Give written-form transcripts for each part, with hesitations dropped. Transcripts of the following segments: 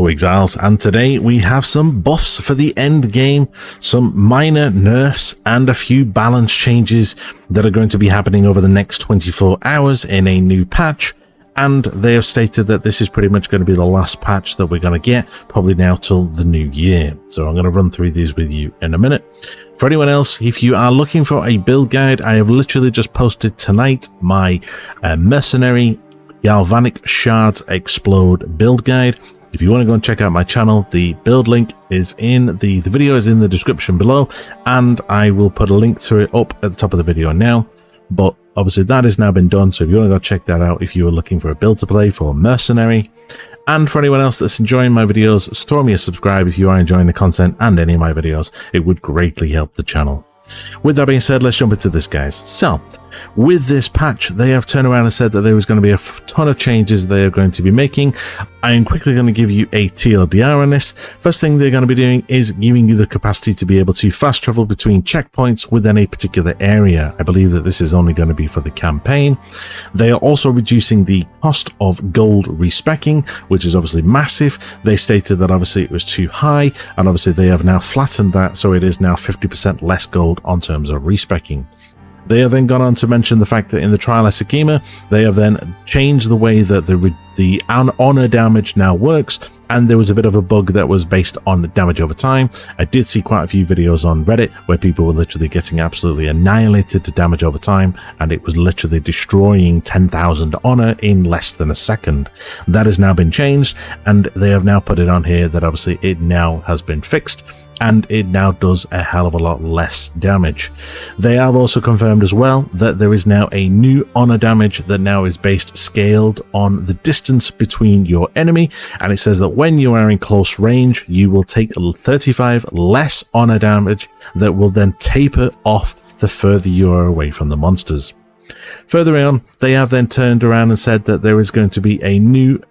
Hello Exiles, and today we have some buffs for the end game, some minor nerfs and a few balance changes that are going to be happening over the next 24 hours in a new patch. And they have stated that this is pretty much going to be the last patch that we're going to get, probably now till the new year. So I'm going to run through these with you in a minute. For anyone else, if you are looking for a build guide, I have literally just posted tonight my Mercenary Galvanic Shards Explode build guide. If you want to go and check out my channel, the build link is in the video is in the description below, and I will put a link to it up at the top of the video now. But obviously that has now been done, so if you want to go check that out if you are looking for a build to play for Mercenary. And for anyone else that's enjoying my videos, throw me a subscribe if you are enjoying the content and any of my videos. It would greatly help the channel. With that being said, let's jump into this, guys. So with this patch, they have turned around and said that there was going to be a ton of changes they are going to be making. I am quickly going to give you a TLDR on this. First thing they're going to be doing is giving you the capacity to be able to fast travel between checkpoints within a particular area. I believe that this is only going to be for the campaign. They are also reducing the cost of gold respecking, which is obviously massive. They stated that obviously it was too high, and obviously they have now flattened that, so it is now 50% less gold on terms of respecking. They have then gone on to mention the fact that in the Trial Schema, they have then changed the way that the honor damage now works, and there was a bit of a bug that was based on damage over time. I did see quite a few videos on Reddit where people were literally getting absolutely annihilated to damage over time, and it was literally destroying 10,000 honor in less than a second. That has now been changed, and they have now put it on here that obviously it now has been fixed, and it now does a hell of a lot less damage. They have also confirmed as well that there is now a new honor damage that now is based scaled on the distance between your enemy, and it says that when you are in close range you will take 35 less honor damage that will then taper off the further you are away from the monsters. Further on, they have then turned around and said that there is going to be a new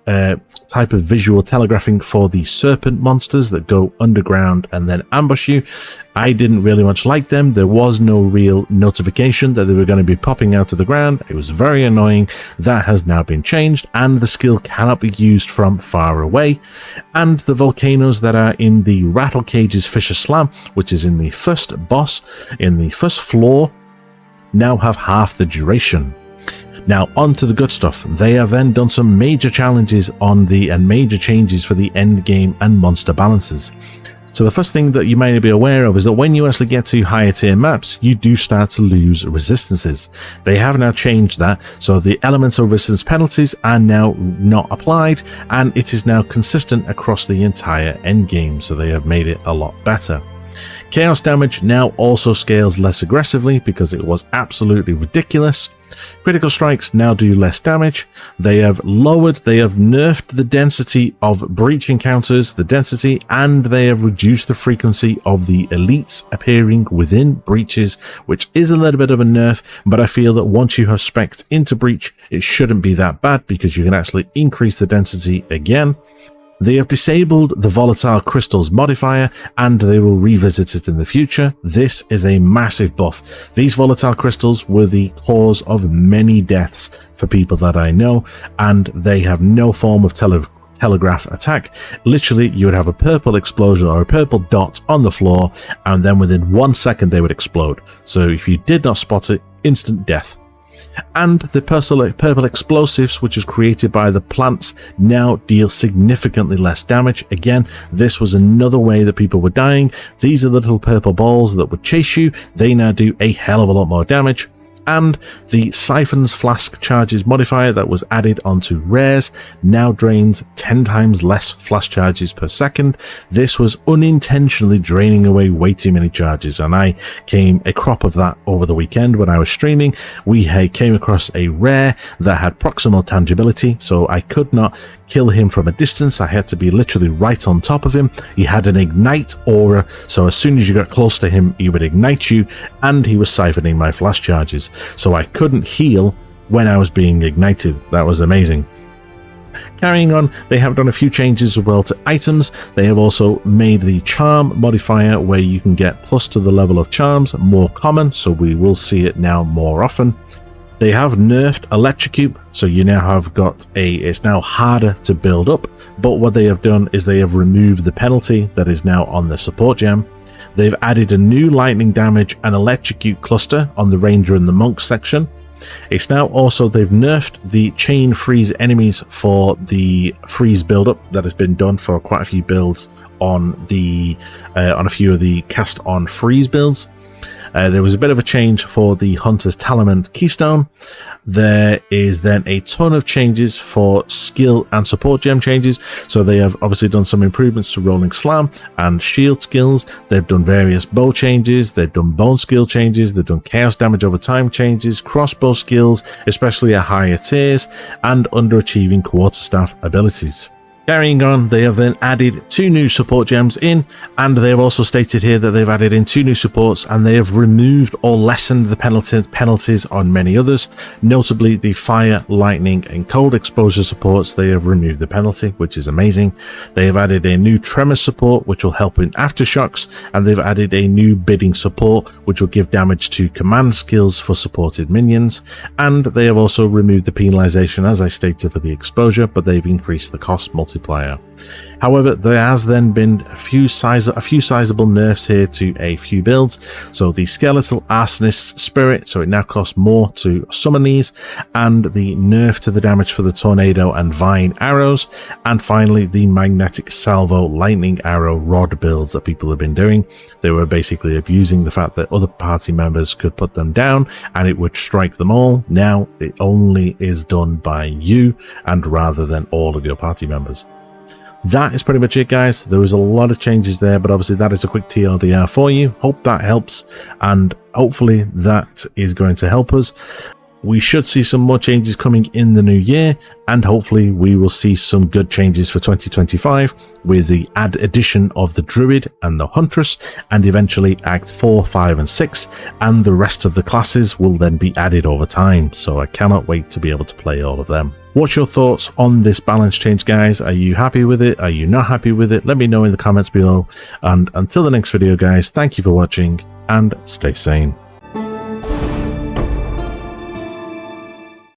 type of visual telegraphing for the serpent monsters that go underground and then ambush you. I didn't really much like them. There was no real notification that they were going to be popping out of the ground. It was very annoying. That has now been changed, and the skill cannot be used from far away. And the volcanoes that are in the Rattle Cage's Fisher Slam, which is in the first boss, in the first floor, now have half the duration. Now on to the good stuff. They have then done some major challenges on and major changes for the end game and monster balances. So the first thing that you may be aware of is that when you actually get to higher tier maps, you do start to lose resistances. They have now changed that, so the elemental resistance penalties are now not applied, and it is now consistent across the entire end game, so they have made it a lot better. Chaos damage now also scales less aggressively because it was absolutely ridiculous. Critical strikes now do less damage. They have nerfed the density of breach encounters, and they have reduced the frequency of the elites appearing within breaches, which is a little bit of a nerf, but I feel that once you have specced into breach, it shouldn't be that bad because you can actually increase the density again. They have disabled the volatile crystals modifier, and they will revisit it in the future. This is a massive buff. These volatile crystals were the cause of many deaths for people that I know, and they have no form of telegraph attack. Literally, you would have a purple explosion or a purple dot on the floor, and then within 1 second they would explode. So if you did not spot it, instant death. And the purple explosives, which was created by the plants, now deal significantly less damage. Again, this was another way that people were dying. These are the little purple balls that would chase you. They now do a hell of a lot more damage. And the Siphon's Flask Charges modifier that was added onto rares now drains 10 times less flash charges per second. This was unintentionally draining away way too many charges, and I came a crop of that over the weekend when I was streaming. We came across a rare that had proximal tangibility, so I could not kill him from a distance. I had to be literally right on top of him. He had an ignite aura, so as soon as you got close to him, he would ignite you, and he was siphoning my flash charges. So I couldn't heal when I was being ignited. That was amazing. Carrying on, they have done a few changes as well to items. They have also made the charm modifier where you can get plus to the level of charms more common, so we will see it now more often. They have nerfed electrocute, so you now have got it's now harder to build up, but what they have done is they have removed the penalty that is now on the support gem. They've added a new lightning damage and electrocute cluster on the ranger and the monk section. It's now also, they've nerfed the chain freeze enemies for the freeze buildup that has been done for quite a few builds on a few of the cast on freeze builds. There was a bit of a change for the Hunter's Talisman Keystone. There is then a ton of changes for skill and support gem changes. So they have obviously done some improvements to Rolling Slam and shield skills. They've done various bow changes. They've done bone skill changes. They've done chaos damage over time changes, crossbow skills, especially at higher tiers, and underachieving quarterstaff abilities. Carrying on, they have then added 2 new support gems in, and they have also stated here that they've added in 2 new supports, and they have removed or lessened the penalties on many others, notably the fire, lightning and cold exposure supports. They have removed the penalty, which is amazing. They have added a new tremor support, which will help in aftershocks, and they've added a new bidding support, which will give damage to command skills for supported minions, and they have also removed the penalization, as I stated, for the exposure, but they've increased the cost multiplier. However, there has then been a few sizable nerfs here to a few builds. So the Skeletal Arsonist Spirit, so it now costs more to summon these, and the nerf to the damage for the Tornado and Vine arrows, and finally the Magnetic Salvo Lightning Arrow Rod builds that people have been doing. They were basically abusing the fact that other party members could put them down and it would strike them all. Now it only is done by you, and rather than all of your party members. That is pretty much it, guys. There was a lot of changes there, but obviously that is a quick TLDR for you. Hope that helps, and hopefully that is going to help us. We should see some more changes coming in the new year, and hopefully we will see some good changes for 2025 with the addition of the Druid and the Huntress, and eventually Act 4, 5 and 6, and the rest of the classes will then be added over time, so I cannot wait to be able to play all of them. What's your thoughts on this balance change, guys? Are you happy with it? Are you not happy with it? Let me know in the comments below, and until the next video, guys, thank you for watching and stay sane.